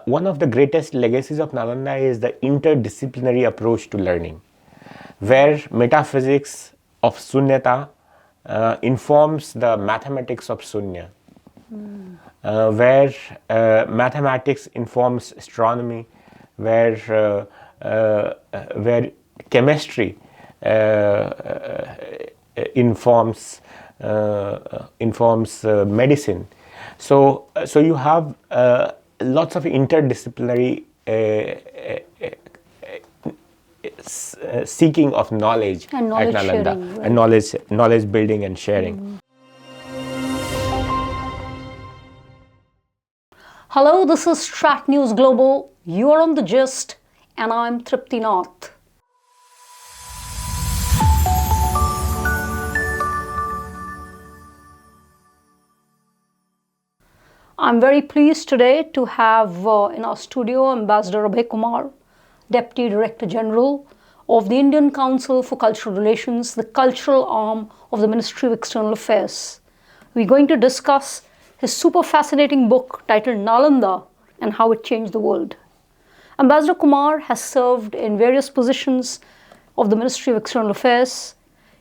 one of the greatest legacies of Nalanda is the interdisciplinary approach to learning, where metaphysics of Sunyata informs the mathematics of Sunya, where mathematics informs astronomy, where chemistry informs medicine. So you have lots of interdisciplinary seeking of knowledge and knowledge at Nalanda, sharing, right? and knowledge building and sharing. Hello, this is StratNews Global. You are on The Gist, and I'm Tripti Nath. I'm very pleased today to have in our studio Ambassador Abhay Kumar, Deputy Director General of the Indian Council for Cultural Relations, the cultural arm of the Ministry of External Affairs. We're going to discuss his super fascinating book titled Nalanda and how it changed the world. Ambassador Kumar has served in various positions of the Ministry of External Affairs.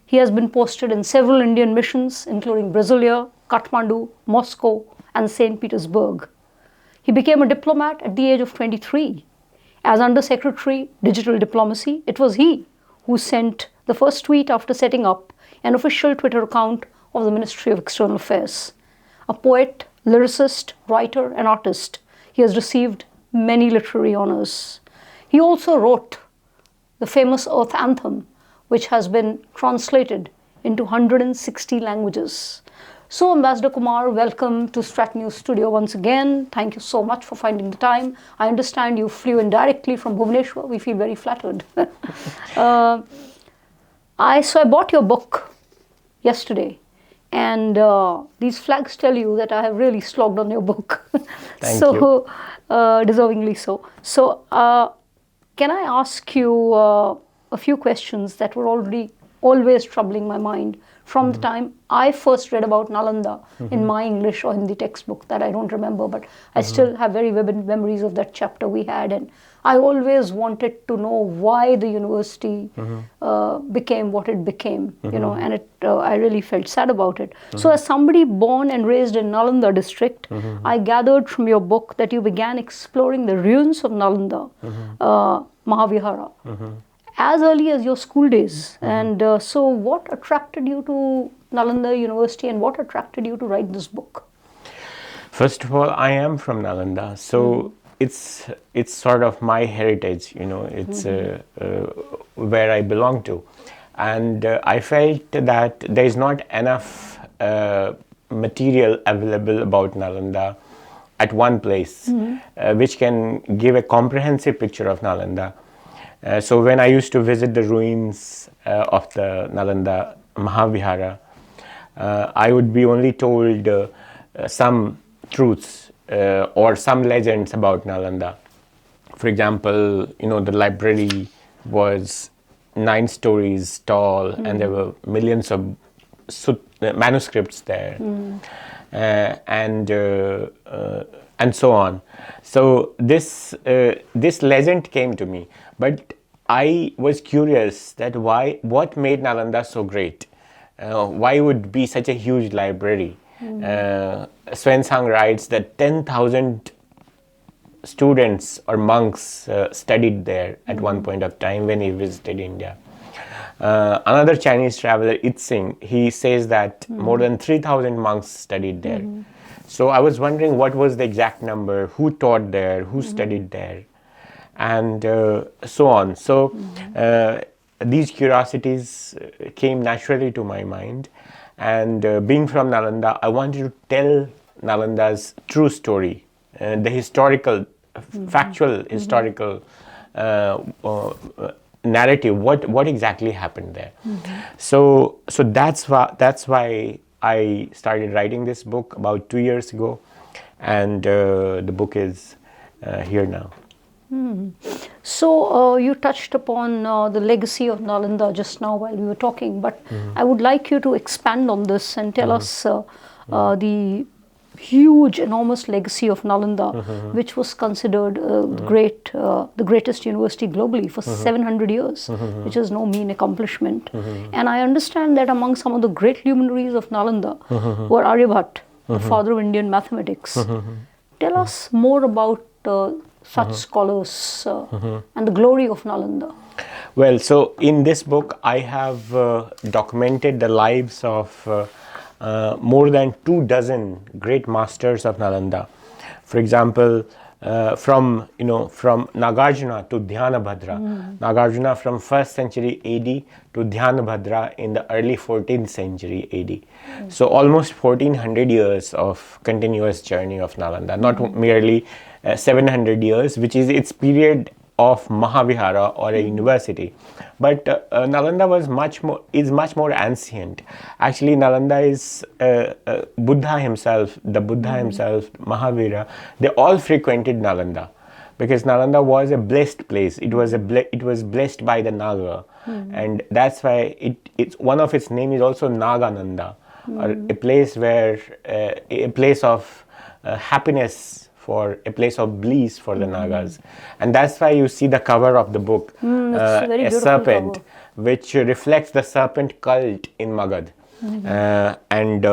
He has been posted in several Indian missions, including Brasilia, Kathmandu, Moscow, and St. Petersburg. He became a diplomat at the age of 23. As Under Secretary, Digital Diplomacy, it was he who sent the first tweet after setting up an official Twitter account of the Ministry of External Affairs. A poet, lyricist, writer, and artist, he has received many literary honors. He also wrote the famous Earth Anthem, which has been translated into 160 languages. So, Ambassador Kumar, welcome to StratNews Studio once again. Thank you so much for finding the time. I understand you flew in directly from Bhubaneswar. We feel very flattered. I bought your book yesterday, and these flags tell you that I have really slogged on your book. Thank you. Deservingly so. So, can I ask you a few questions that were always troubling my mind from the time I first read about Nalanda in my English or Hindi textbook that I don't remember, but I still have very vivid memories of that chapter we had, and I always wanted to know why the university became what it became, you know, and I really felt sad about it. So as somebody born and raised in Nalanda district, I gathered from your book that you began exploring the ruins of Nalanda, Mahavihara, as early as your school days. And so what attracted you to Nalanda University, and what attracted you to write this book? First of all, I am from Nalanda, so it's sort of my heritage, you know, it's where I belong to. And I felt that there is not enough material available about Nalanda at one place, which can give a comprehensive picture of Nalanda. So when I used to visit the ruins of the Nalanda Mahavihara, I would be only told some truths or some legends about Nalanda. For example, you know, the library was 9 stories tall, and there were millions of manuscripts there, and so on. So this legend came to me, but I was curious that what made Nalanda so great? Why would be such a huge library? Swensang writes that 10,000 students or monks studied there at one point of time when he visited India. Another Chinese traveler, Itzing, he says that more than 3,000 monks studied there. So I was wondering what was the exact number, who taught there, who studied there, and so on. So these curiosities came naturally to my mind, and being from Nalanda, I wanted to tell Nalanda's true story, the historical, factual historical narrative, what exactly happened there. So that's why I started writing this book about 2 years ago, and the book is here now. So you touched upon the legacy of Nalanda just now while we were talking, but I would like you to expand on this and tell us the huge, enormous legacy of Nalanda, which was considered the greatest university globally for 700 years, which is no mean accomplishment. And I understand that among some of the great luminaries of Nalanda were Aryabhatta, the father of Indian mathematics. Tell us more about such scholars and the glory of Nalanda. Well, so in this book, I have documented the lives of more than 24 great masters of Nalanda. For example, from Nagarjuna to Dhyanabhadra. Nagarjuna from 1st century AD to Dhyanabhadra in the early 14th century AD. So almost 1400 years of continuous journey of Nalanda, not merely 700 years, which is its period of Mahavihara or a university, but Nalanda is much more ancient. Actually, Nalanda is Buddha himself, Mahavira. They all frequented Nalanda because Nalanda was a blessed place. It was blessed by the Naga, and that's why it's one of its name is also Nagananda, or a place where a place of happiness, for a place of bliss for the Nagas. And that's why you see the cover of the book, a serpent, cover, which reflects the serpent cult in Magad. And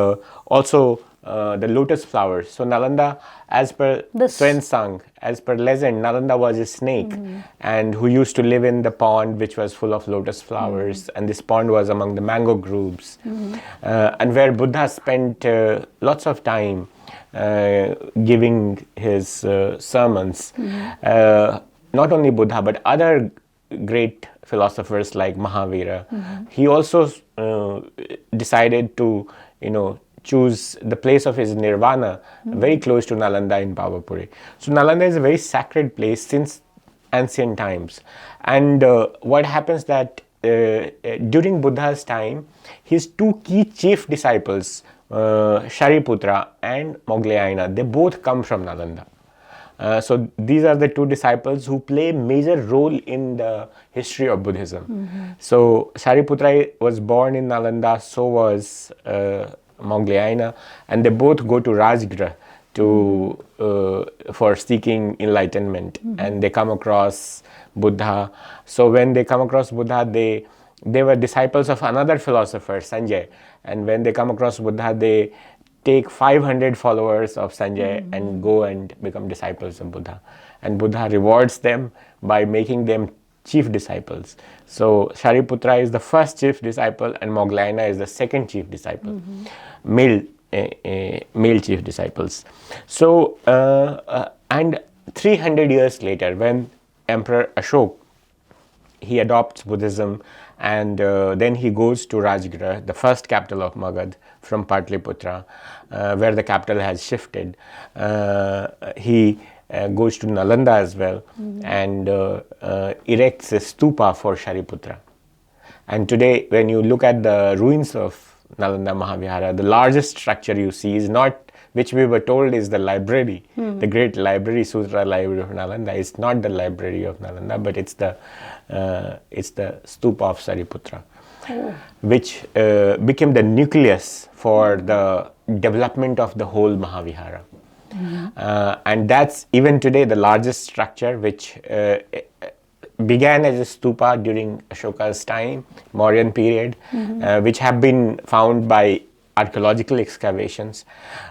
also the lotus flowers. So Nalanda, as per Swensang, as per legend, Nalanda was a snake and who used to live in the pond which was full of lotus flowers, and this pond was among the mango groves, and where Buddha spent lots of time giving his sermons. Not only Buddha, but other great philosophers like Mahavira. He also decided to, choose the place of his nirvana very close to Nalanda in Pavapuri. So Nalanda is a very sacred place since ancient times. And what happens that during Buddha's time, his two key chief disciples, Shariputra and Mogglayana, they both come from Nalanda. So these are the two disciples who play a major role in the history of Buddhism. So Shariputra was born in Nalanda, so was Mogglayana, and they both go to Rajgriha for seeking enlightenment, and they come across Buddha. So when they come across Buddha, they were disciples of another philosopher, Sanjay, and when they come across Buddha, they take 500 followers of Sanjay and go and become disciples of Buddha. And Buddha rewards them by making them chief disciples. So Shariputra is the first chief disciple and Mogglayana is the second chief disciple, male chief disciples. So, and 300 years later, when Emperor Ashok, he adopts Buddhism, and then he goes to Rajgriha, the first capital of Magad, from Patliputra, where the capital has shifted. He goes to Nalanda as well, and erects a stupa for Shariputra. And today, when you look at the ruins of Nalanda Mahavihara, the largest structure you see is not, which we were told is the library, the great library, Sutra library of Nalanda. It's not the library of Nalanda, but it's the stupa of Shariputra, which became the nucleus for the development of the whole Mahavihara. And that's even today the largest structure, which began as a stupa during Ashoka's time, Mauryan period, which have been found by archaeological excavations,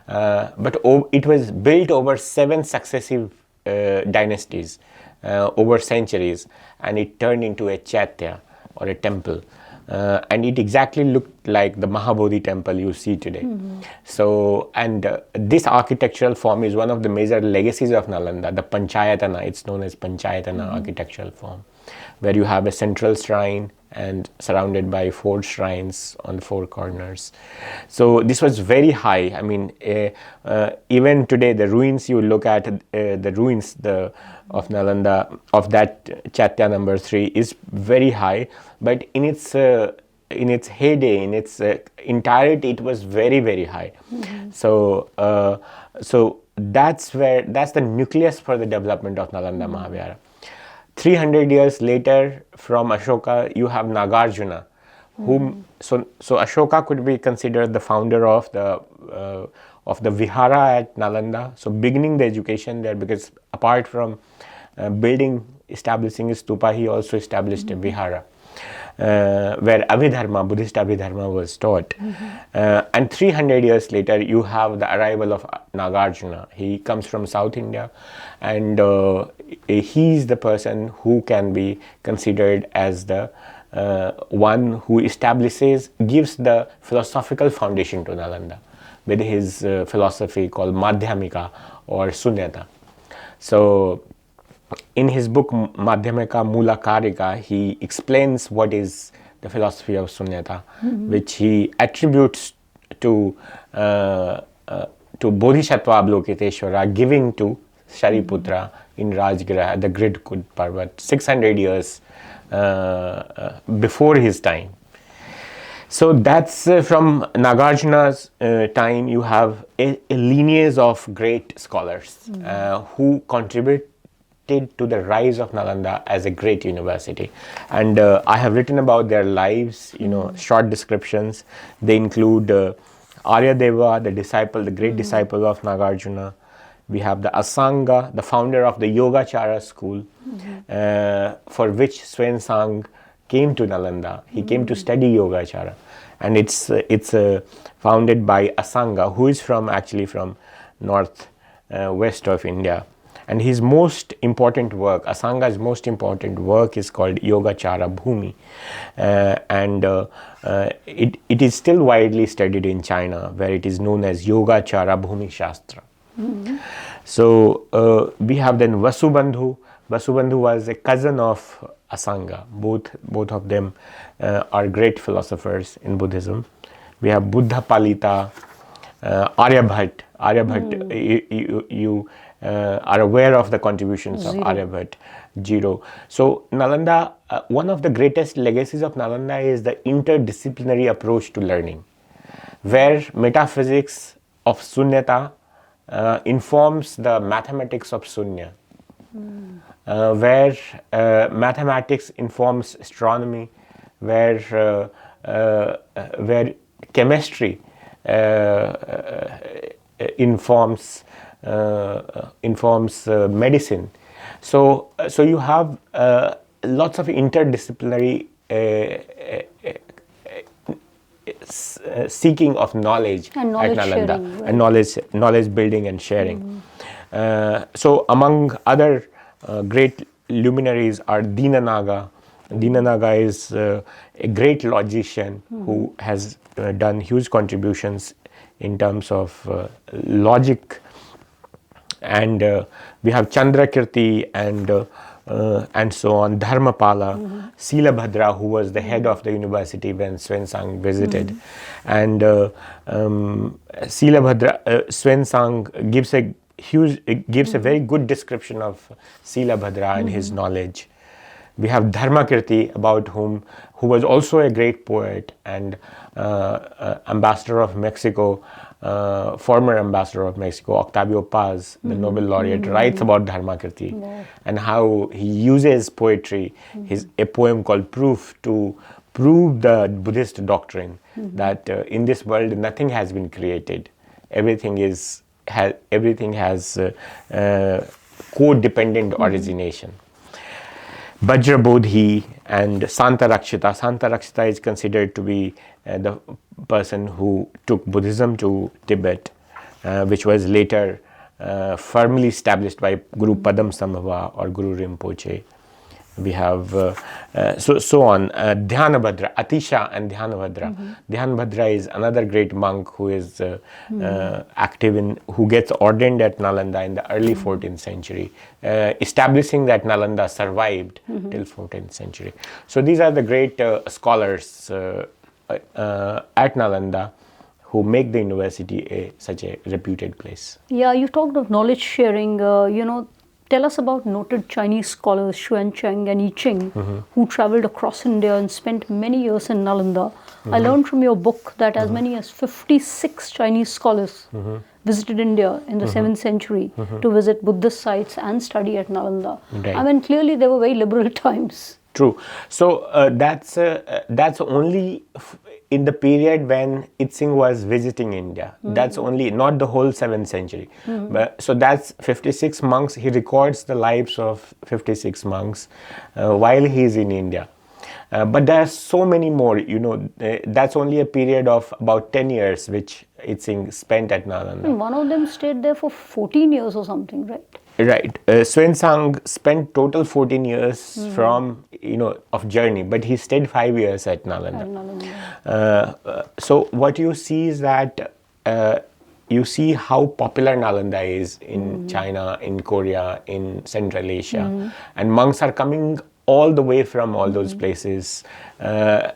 but it was built over 7 successive dynasties over centuries, and it turned into a chaitya or a temple, and it exactly looked like the Mahabodhi temple you see today. So, and this architectural form is one of the major legacies of Nalanda, the Panchayatana. It's known as Panchayatana architectural form, where you have a central shrine and surrounded by 4 shrines on the 4 corners. So this was very high. I mean, even today, the ruins you look at, the ruins of Nalanda, of that Chaitya number 3 is very high, but in its heyday, in its entirety, it was very, very high. So that's the nucleus for the development of Nalanda Mahavihara. 300 years later, from Ashoka, you have Nagarjuna, whom so Ashoka could be considered the founder of of the vihara at Nalanda. So beginning the education there, because apart from establishing a stupa, he also established a vihara. Where Abhidharma, Buddhist Abhidharma was taught. And 300 years later, you have the arrival of Nagarjuna. He comes from South India, and he's the person who can be considered as the one who gives the philosophical foundation to Nalanda with his philosophy called Madhyamika or Sunyata. So, in his book Madhyamika Mula Karika, he explains what is the philosophy of Sunyata, which he attributes to Bodhisattva Avalokiteshvara giving to Shariputra in Rajgraha, the Gridkud Parvat, 600 years before his time. So that's from Nagarjuna's time. You have a lineage of great scholars who contributed to the rise of Nalanda as a great university. And I have written about their lives, short descriptions. They include Aryadeva, the great disciple of Nagarjuna. We have the Asanga, the founder of the Yogacara school, for which Xuanzang came to Nalanda. He came to study Yogacara. And it's founded by Asanga, who is actually from north west of India. And his most important work, Asanga's most important work, is called Yogacara Bhumi. And it is still widely studied in China, where it is known as Yogacara Bhumi Shastra. So we have then Vasubandhu. Vasubandhu was a cousin of Asanga. Both of them are great philosophers in Buddhism. We have Buddha Palita, Aryabhat. Aryabhat, you are aware of the contributions of Aryabhat, Zero. So Nalanda, one of the greatest legacies of Nalanda is the interdisciplinary approach to learning, where metaphysics of Sunyata informs the mathematics of Sunya, where mathematics informs astronomy, where chemistry informs medicine. So you have lots of interdisciplinary seeking of knowledge at Nalanda, and knowledge building and sharing. So among other great luminaries are Dinanaga. Dinanaga is a great logician who has done huge contributions in terms of logic. And we have Chandrakirti and so on, Dharmapala, Silabhadra, who was the head of the university when Xuanzang visited. And Xuanzang gives a very good description of Silabhadra and his knowledge. We have Dharmakirti, who was also a great poet and ambassador of Mexico, former ambassador of Mexico, Octavio Paz, the Nobel laureate, writes about Dharmakirti and how he uses poetry, a poem called Proof, to prove the Buddhist doctrine that in this world nothing has been created. Everything has codependent origination. Vajrabodhi and Santarakshita. Santarakshita is considered to be the person who took Buddhism to Tibet, which was later firmly established by Guru Padmasambhava or Guru Rinpoche. We have so on. Dhyanabhadra, Atisha and Dhyanabhadra. Dhyanabhadra is another great monk who is active who gets ordained at Nalanda in the early 14th century, establishing that Nalanda survived till 14th century. So these are the great scholars at Nalanda who make the university such a reputed place. Yeah, you talked of knowledge sharing. Tell us about noted Chinese scholars Xuanzang and I Ching, who traveled across India and spent many years in Nalanda. I learned from your book that as many as 56 Chinese scholars visited India in the 7th century to visit Buddhist sites and study at Nalanda. Right. I mean, clearly they were very liberal times. True. So that's only in the period when Itsing was visiting India. That's only not the whole 7th century. So that's 56 monks. He records the lives of 56 monks while he's in India. But there are so many more, that's only a period of about 10 years which Itsing spent at Nalanda. And one of them stayed there for 14 years or something, right? Right. Xuanzang spent total 14 years from, of journey, but he stayed 5 years at Nalanda. So what you see is that you see how popular Nalanda is in China, in Korea, in Central Asia. And monks are coming all the way from all those places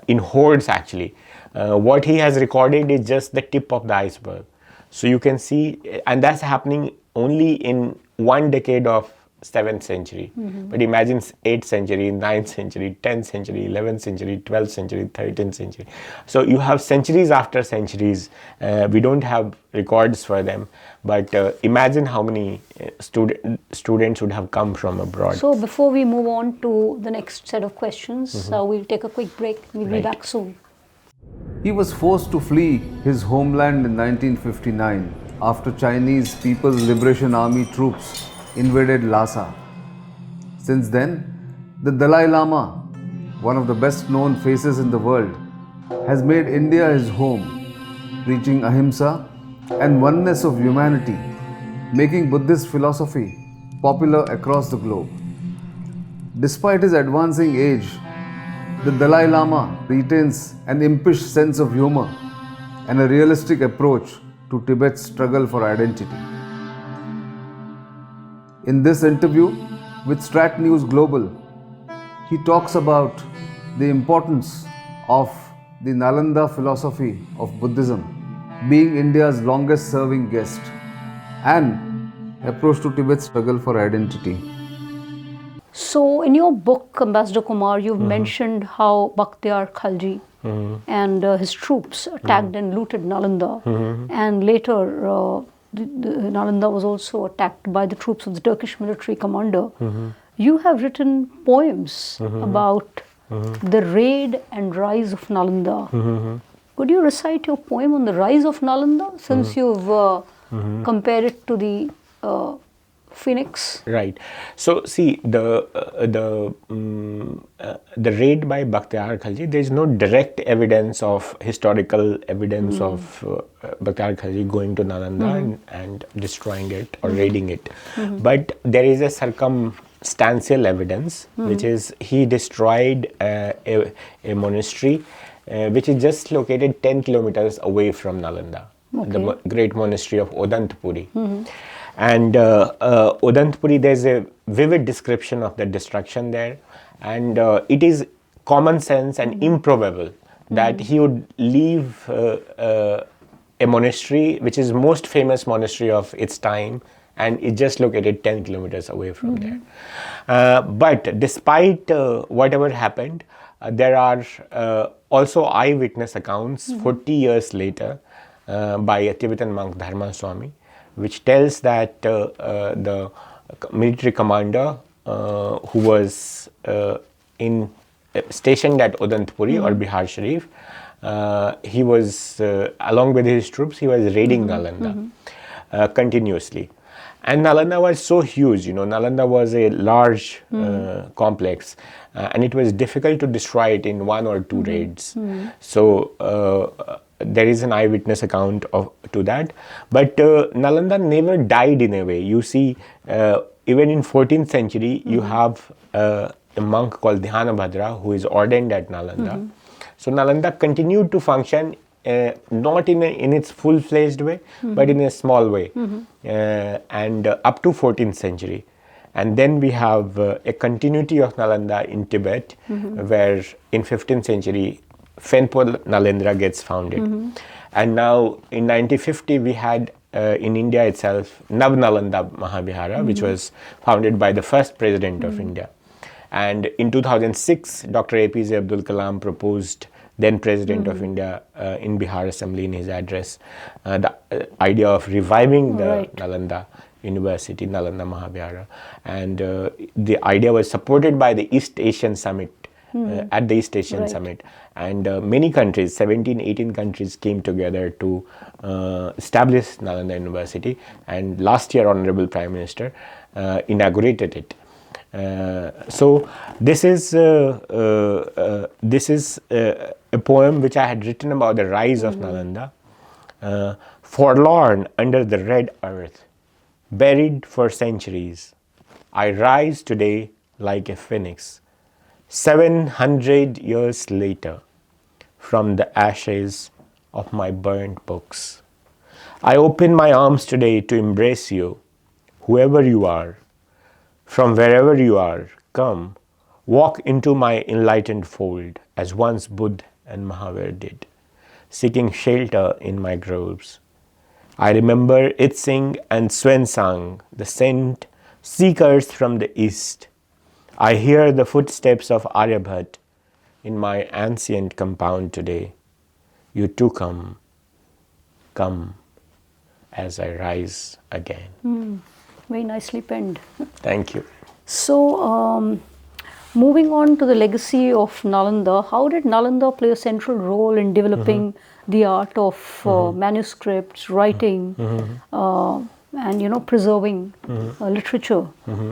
in hordes actually. What he has recorded is just the tip of the iceberg. So you can see, and that's happening only in one decade of 7th century. But imagine 8th century, 9th century, 10th century, 11th century, 12th century, 13th century. So you have centuries after centuries. We don't have records for them, but imagine how many students would have come from abroad. So before we move on to the next set of questions, we'll take a quick break. We'll be back soon. He was forced to flee his homeland in 1959 after Chinese People's Liberation Army troops invaded Lhasa. Since then, the Dalai Lama, one of the best known faces in the world, has made India his home, preaching ahimsa and oneness of humanity, making Buddhist philosophy popular across the globe. Despite his advancing age, the Dalai Lama retains an impish sense of humor and a realistic approach to Tibet's struggle for identity. In this interview with StratNews Global, he talks about the importance of the Nalanda philosophy of Buddhism, being India's longest serving guest, and approach to Tibet's struggle for identity. So in your book, Ambassador Kumar, you've mentioned how Bakhtiyar Khalji and his troops attacked and looted Nalanda. And later, Nalanda was also attacked by the troops of the Turkish military commander. You have written poems about the raid and rise of Nalanda. Could you recite your poem on the rise of Nalanda, since you've compared it to the Phoenix? Right. So see, the raid by Bakhtiyar Khalji, there is no direct evidence of historical evidence of Bakhtiyar Khalji going to Nalanda and destroying it or raiding it. But there is a circumstantial evidence, which is he destroyed a monastery which is just located 10 kilometers away from Nalanda, the great monastery of Odantpuri. And Odantpuri, there's a vivid description of the destruction there, and it is common sense and improbable that he would leave a monastery which is most famous monastery of its time, and it's just located 10 kilometers away from there. But despite whatever happened, there are also eyewitness accounts 40 years later by a Tibetan monk, Dharma Swami, which tells that the military commander who was stationed at Odantpuri or Bihar Sharif, he was, along with his troops, he was raiding Nalanda continuously. And Nalanda was so huge, Nalanda was a large complex, and it was difficult to destroy it in one or two raids. So there is an eyewitness account to that. But Nalanda never died in a way. You see, even in 14th century, you have a monk called Dhyanabhadra who is ordained at Nalanda. So Nalanda continued to function not in its full-fledged way, but in a small way, and up to 14th century. And then we have a continuity of Nalanda in Tibet, where in 15th century, Phenpo Nalendra gets founded. And now in 1950, we had in India itself Nav Nalanda Mahavihara, which was founded by the first president of India. And in 2006, Dr. APJ Abdul Kalam proposed, then President of India, in Bihar Assembly in his address, the idea of reviving the Nalanda University, Nalanda Mahavihara. And the idea was supported by the East Asian Summit at the East Asian Right. Summit. And many countries, 17, 18 countries came together to establish Nalanda University. And last year, Honorable Prime Minister inaugurated it. So this is a poem which I had written about the rise of Nalanda. Forlorn under the red earth, buried for centuries, I rise today like a phoenix, 700 years later, from the ashes of my burnt books. I open my arms today to embrace you, whoever you are. From wherever you are, come, walk into my enlightened fold, as once Buddha and Mahavir did, seeking shelter in my groves. I remember Itsing and Xuanzang, the sent seekers from the east. I hear the footsteps of Aryabhat in my ancient compound today. You too come, come, as I rise again. Very nicely penned. Thank you. So, moving on to the legacy of Nalanda, how did Nalanda play a central role in developing the art of manuscripts, writing, and preserving literature?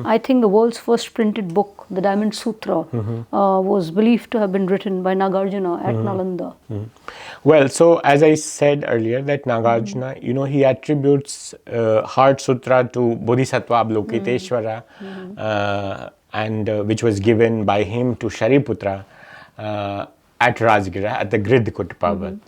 I think the world's first printed book, the Diamond Sutra, was believed to have been written by Nagarjuna at Nalanda. Well, so as I said earlier, that Nagarjuna, he attributes Heart Sutra to Bodhisattva Avalokiteshvara, and which was given by him to Shariputra at Rajgira, at the Gridhkut Pavat,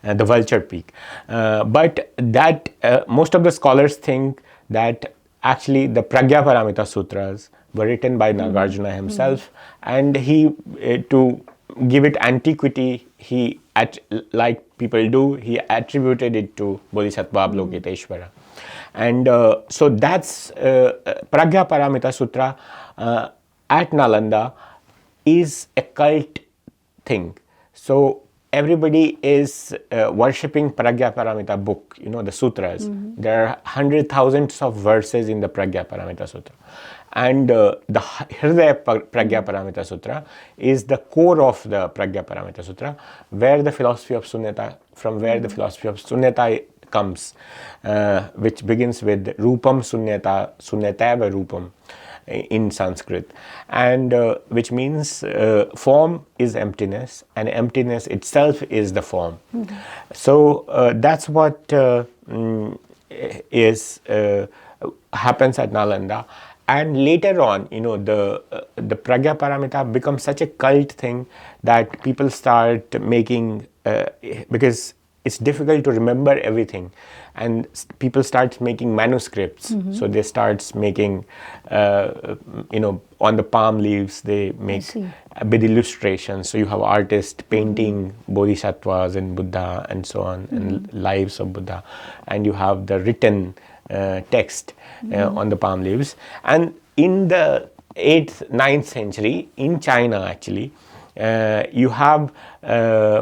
the Vulture Peak. But that most of the scholars think that actually the Pragya Paramita Sutras were written by Nagarjuna himself, and he, to give it antiquity, he, like people do, he attributed it to Bodhisattva Avalokiteshvara. And so that's Pragya Paramita Sutra at Nalanda is a cult thing. So everybody is worshipping Pragya Paramita book, the sutras. There are 100,000s of verses in the Pragya Paramita Sutra. And the Hridaya Pragya Paramita Sutra is the core of the Pragya Paramita Sutra, where the philosophy of Sunyata, from where the philosophy of Sunyata comes, which begins with Rupam Sunyata, Sunyatava Rupam in Sanskrit, and which means form is emptiness, and emptiness itself is the form. So that's what happens at Nalanda. And later on, the Pragya Paramita becomes such a cult thing that people start making, because it's difficult to remember everything, and people start making manuscripts. So they start making, on the palm leaves, they make with illustrations. So you have artists painting bodhisattvas and Buddha and so on, and lives of Buddha, and you have the written text on the palm leaves. And in the 8th, 9th century, in China actually, you have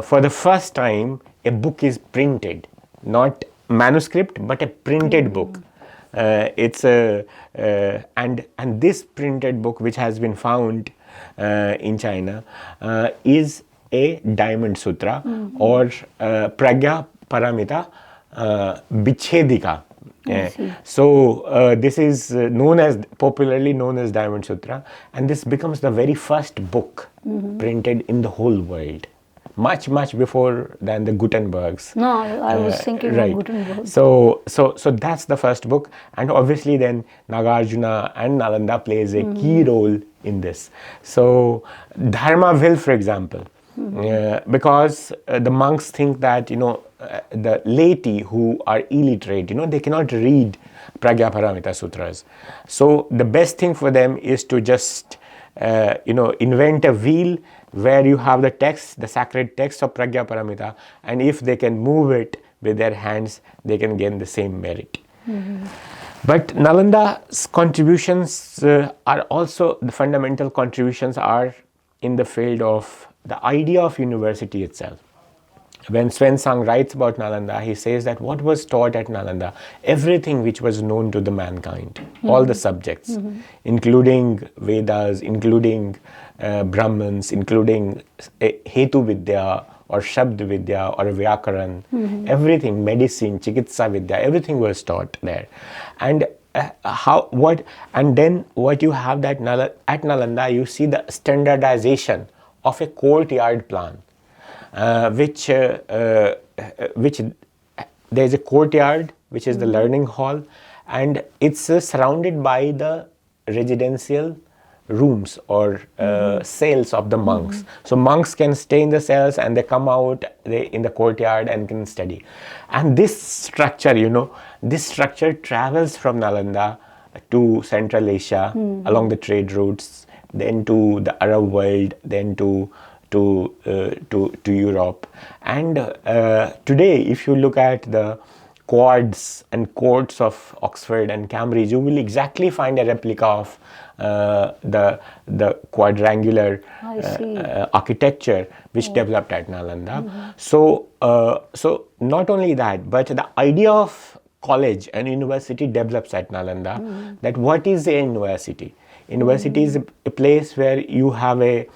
for the first time a book is printed, not manuscript but a printed book. It's a and this printed book, which has been found in China, is a Diamond Sutra or Pragya Paramita Vichedika. So this is popularly known as Diamond Sutra, and this becomes the very first book printed in the whole world, much before than the Gutenberg's. No, I was thinking of Gutenberg. So that's the first book, and obviously then Nagarjuna and Nalanda plays a key role in this. So Dharma will, for example, because the monks think that the laity who are illiterate, they cannot read Pragya Paramita Sutras. So the best thing for them is to just invent a wheel where you have the text, the sacred text of Pragya Paramita, and if they can move it with their hands, they can gain the same merit. But Nalanda's contributions are also, the fundamental contributions are in the field of the idea of university itself. when Xuanzang writes about Nalanda, he says that what was taught at Nalanda, everything which was known to the mankind, all the subjects, including Vedas, including Brahmins, including Hetu Vidya or Shabd Vidya or Vyakaran, everything, medicine, Chikitsa Vidya, everything was taught there. And and then what you have that at Nalanda, you see the standardization of a courtyard plan. Which there is a courtyard which is the learning hall, and it's surrounded by the residential rooms or cells of the monks. So monks can stay in the cells and they come out in the courtyard and can study. And this structure, this structure travels from Nalanda to Central Asia along the trade routes, then to the Arab world, then to Europe. And today, if you look at the quads and courts of Oxford and Cambridge, you will exactly find a replica of the quadrangular architecture which developed at Nalanda. So not only that, but the idea of college and university develops at Nalanda. That what is a university? University is a place where you have a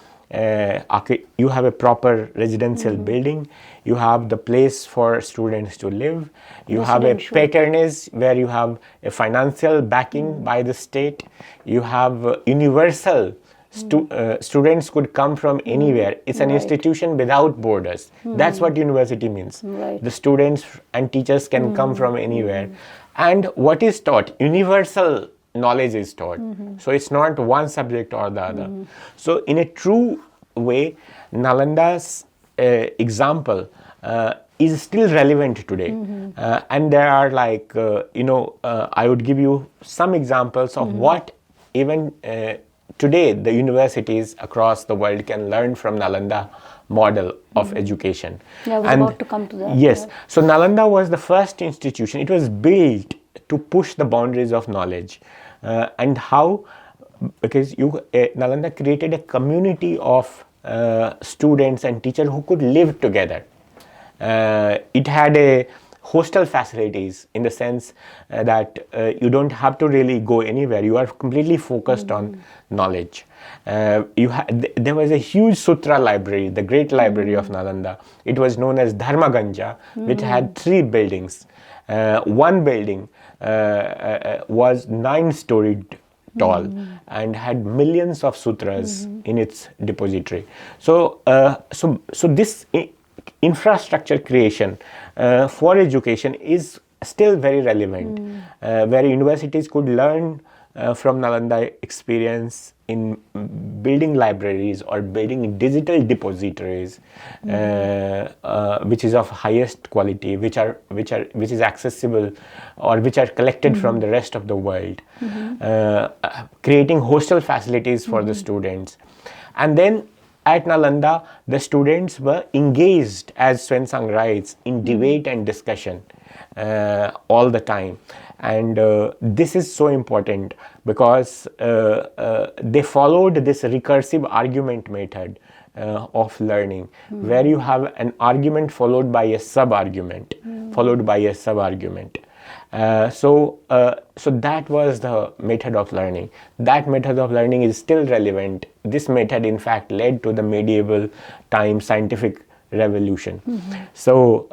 proper residential building, you have the place for students to live, you have a patronage where you have a financial backing by the state, you have universal students could come from anywhere. It's an institution without borders. That's what university means. The students and teachers can come from anywhere. And what is taught? Universal knowledge is taught. So it's not one subject or the other. So in a true way, Nalanda's example is still relevant today. And there are I would give you some examples of what even today the universities across the world can learn from Nalanda model of education. Yeah, I was about to come to that. Yes. So Nalanda was the first institution. It was built to push the boundaries of knowledge. And how? Because Nalanda created a community of students and teachers who could live together. It had a hostel facilities in the sense that you don't have to really go anywhere. You are completely focused on knowledge. There was a huge Sutra library, the great library of Nalanda. It was known as Dharmaganja, which had 3 buildings. One building was 9-storied tall and had millions of sutras in its depository. So this infrastructure creation for education is still very relevant, where universities could learn from Nalanda experience in building libraries or building digital depositories, which is of highest quality, which is accessible or which are collected from the rest of the world, creating hostel facilities for the students. And then at Nalanda, the students were engaged, as Xuanzang writes, in debate and discussion all the time. And this is so important because they followed this recursive argument method of learning, where you have an argument followed by a sub-argument, followed by a sub-argument. So that was the method of learning. That method of learning is still relevant. This method, in fact, led to the medieval time scientific revolution. So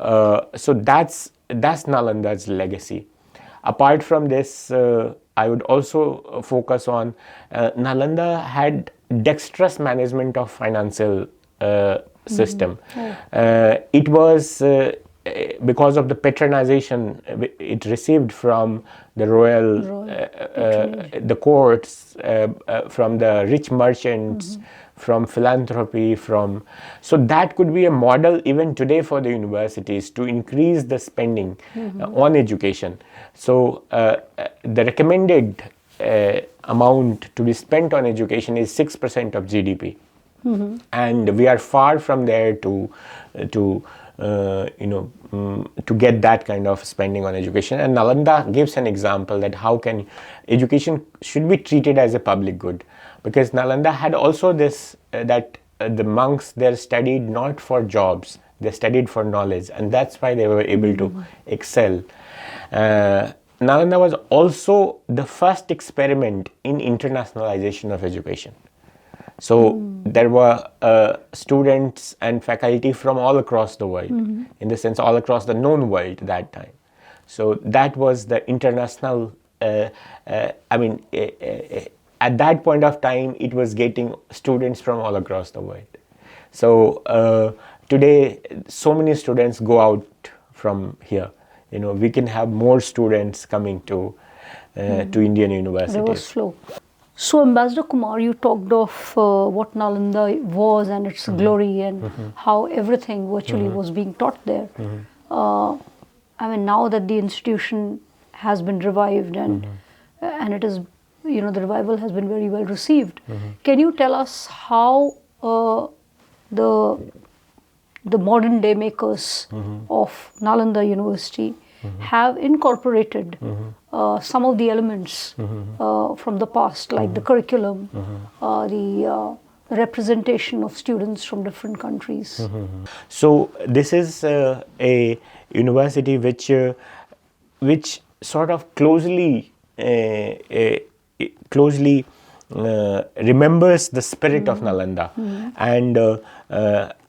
that's Nalanda's legacy. Apart from this, I would also focus on Nalanda had dexterous management of financial system. It was because of the patronization it received from the royal the courts, from the rich merchants, from philanthropy, so that could be a model even today for the universities to increase the spending on education. So the recommended amount to be spent on education is 6% of GDP, and we are far from there to get that kind of spending on education. And Nalanda gives an example that how can education should be treated as a public good, because Nalanda had also this that the monks there studied not for jobs, They studied for knowledge, and that's why they were able to excel. Nalanda was also the first experiment in internationalization of education. So there were students and faculty from all across the world, in the sense all across the known world that time. So that was the international, at that point of time, it was getting students from all across the world. So today, so many students go out from here. We can have more students coming to Indian universities. Reverse flow. So, Ambassador Kumar, you talked of what Nalanda was and its glory and how everything virtually was being taught there. Now that the institution has been revived and it is, the revival has been very well received. Can you tell us how the modern day makers of Nalanda University have incorporated some of the elements from the past, like the curriculum, the representation of students from different countries? So this is a university which sort of closely remembers the spirit of Nalanda, and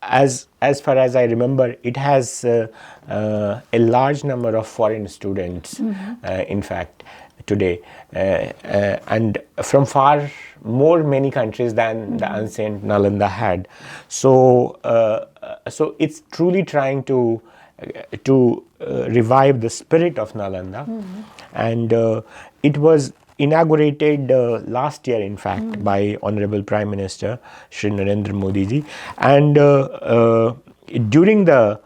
as far as I remember, it has a large number of foreign students, in fact, today, and from far many countries than the ancient Nalanda had. So it's truly trying to revive the spirit of Nalanda, and it was inaugurated last year, in fact, by Honorable Prime Minister Shri Narendra Modi ji. And during the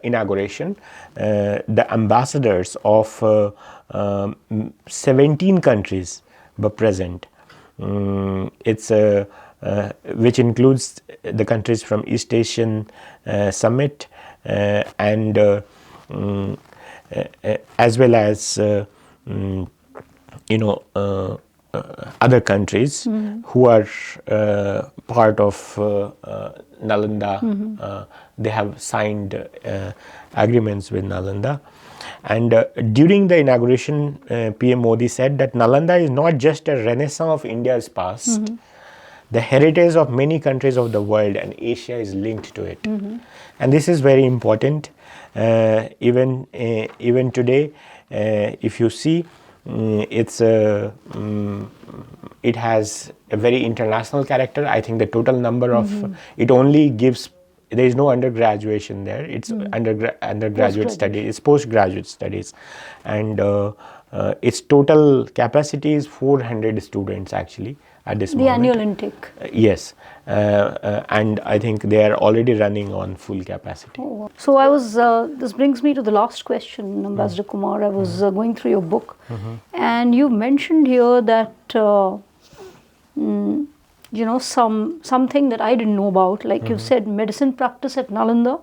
inauguration, the ambassadors of 17 countries were present. It's which includes the countries from East Asian Summit and as well as other countries who are part of Nalanda. They have signed agreements with Nalanda. And during the inauguration, PM Modi said that Nalanda is not just a renaissance of India's past. The heritage of many countries of the world, and Asia is linked to it. And this is very important. Even today, if you see, it has a very international character. I think the total number of it only gives, there is no undergraduation there. It's undergraduate studies, it's postgraduate studies, and its total capacity is 400 students actually at this moment. The annual intake. Yes, and I think they are already running on full capacity. So I was, this brings me to the last question, Ambassador Kumar. I was going through your book, and you mentioned here that something that I didn't know about, like you said, medicine practice at Nalanda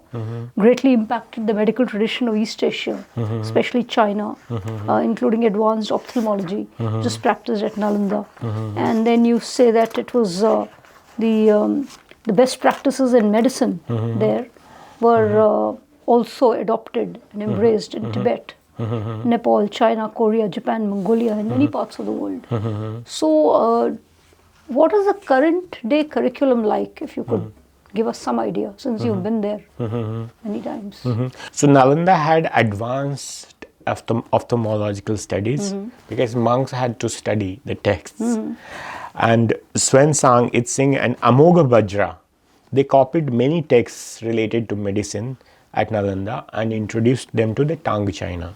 greatly impacted the medical tradition of East Asia, especially China, including advanced ophthalmology, just practiced at Nalanda. And then you say that it was the best practices in medicine there were also adopted and embraced in Tibet, Nepal, China, Korea, Japan, Mongolia, and many parts of the world. So what is the current day curriculum like, if you could give us some idea, since you've been there many times? So Nalanda had advanced ophthalmological studies because monks had to study the texts. And Xuanzang, Itzing and Amoga Bajra, they copied many texts related to medicine at Nalanda and introduced them to the Tang China.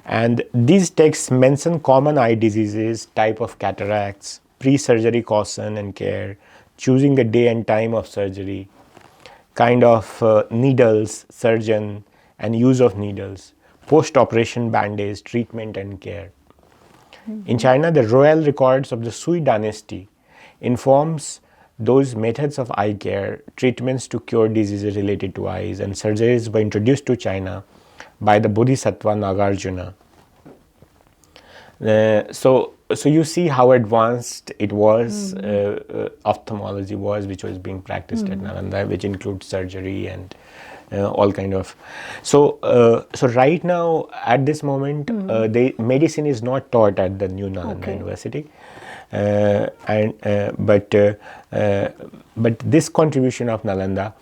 And these texts mention common eye diseases, type of cataracts, pre-surgery caution and care, choosing the day and time of surgery, kind of needles, surgeon and use of needles, post-operation bandage, treatment and care. In China, the royal records of the Sui dynasty informs those methods of eye care, treatments to cure diseases related to eyes, and surgeries were introduced to China by the Bodhisattva Nagarjuna. So you see how advanced it was, ophthalmology was, which was being practiced at Nalanda, which includes surgery and all kind of. So right now at this moment, the medicine is not taught at the New Nalanda University, but this contribution of Nalanda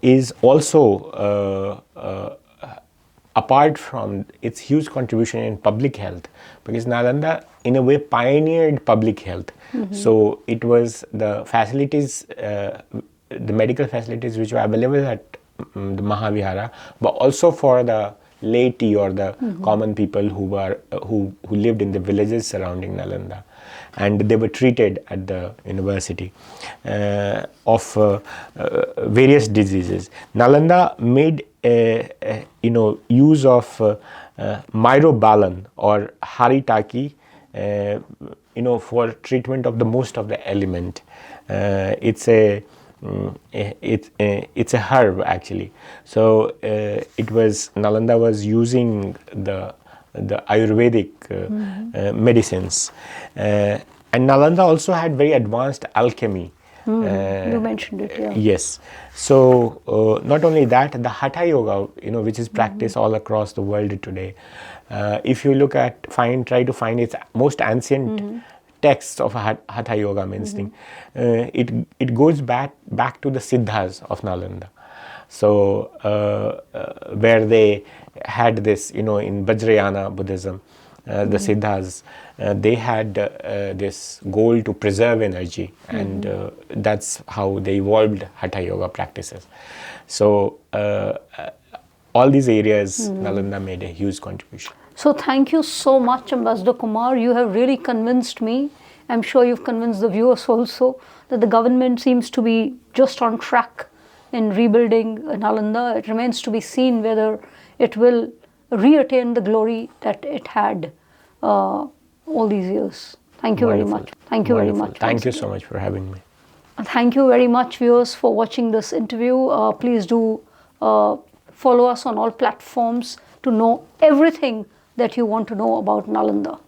is also apart from its huge contribution in public health, because Nalanda in a way pioneered public health. So it was the facilities, the medical facilities which were available at the Mahavihara, but also for the laity or the common people who lived in the villages surrounding Nalanda, and they were treated at the university of various diseases. Nalanda made use of myrobalan or haritaki, for treatment of the most of the ailment. It's a herb actually. So Nalanda was using the Ayurvedic medicines, and Nalanda also had very advanced alchemy. You mentioned it, yeah. Yes. So not only that, the Hatha Yoga, which is practiced all across the world today. If you look at try to find its most ancient texts of Hatha Yoga means thing, it goes back to the Siddhas of Nalanda. So where they had this, in Vajrayana Buddhism, the Siddhas, they had this goal to preserve energy, and that's how they evolved Hatha Yoga practices. So all these areas, Nalanda made a huge contribution. So thank you so much, Ambassador Kumar. You have really convinced me. I'm sure you've convinced the viewers also that the government seems to be just on track in rebuilding Nalanda. It remains to be seen whether it will reattain the glory that it had all these years. Thank you very much. Thank you very much. Thank you so much for having me. Thank you very much, viewers, for watching this interview. Please do follow us on all platforms to know everything that you want to know about Nalanda.